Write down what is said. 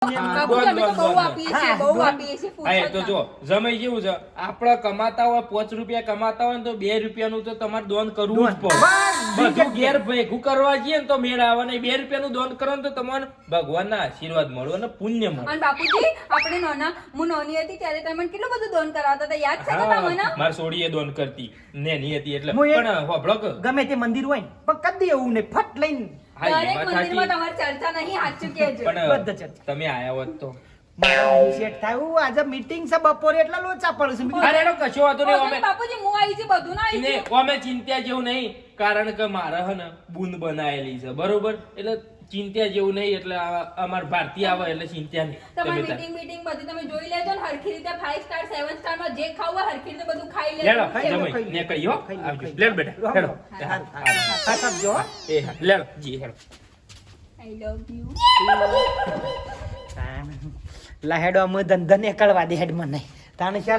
બાપુજી અમે તો બહુ આપીએ છીએ, બહુ આપીએ છીએ, પૂછો હા, તો જો જમાઈ જેવું છે, આપણે કમાતા હોય 5 રૂપિયા કમાતા હોય ને તો 2 રૂપિયાનું તો તમારે દાન કરવું જ પડે. બધું ઘેર ભેગું કરવા જઈએ ને તો મેળ આવે નહીં. 2 રૂપિયાનું દાન કરો ને તો તમને ભગવાનના આશીર્વાદ મળે અને પુણ્ય મળે. અને બાપુજી આપણે હું નાની હતી ત્યારે તમે મને કેટલું બધું દાન કરાવતા હતા, યાદ છે ને તમને? મારી સોડીએ દાન કરતી નેની હતી એટલે. પણ હોભળો કે ગમે તે મંદિર હોય ને પણ કદી એવું નહીં, ફટ લઈને દરેક મંદિરમાં તમારી ચર્ચા નહીં, સાચું કહેજો. પણ તમે આયા હોત તો સેટ થાય. આજે મીટિંગ છે બપોરે એટલે લોચા પડશે. અરે એનો કશો વાતો નહીં. અમે બાપુજી હું આવી છું, બધું ના આવી છું. અમે ચિંતા જેવું નહીં, કારણ કે મારે હે ને બૂંદ બનાયેલી છે, બરોબર? એટલે ચિંતા જેવું નહીં. એટલે અમાર ભારતીય આવે એટલે ચિંતા નહીં. તમારી મીટિંગ બધી તમે જોઈ લેજો ને હરખી રીતે 5 સ્ટાર 7 સ્ટાર માં જે ખાવું હોય હરખી રીતે બધું ખાઈ લેજો. લેડો જમાઈ ને કહીઓ આવજો. લેડ બેટા લેડો. હા સમજો. એ હા લેડો જી હેડો. આઈ લવ યુ. લહેડો અમે ધંધા નીકળવા દે હેડ મને તાણે ચાલ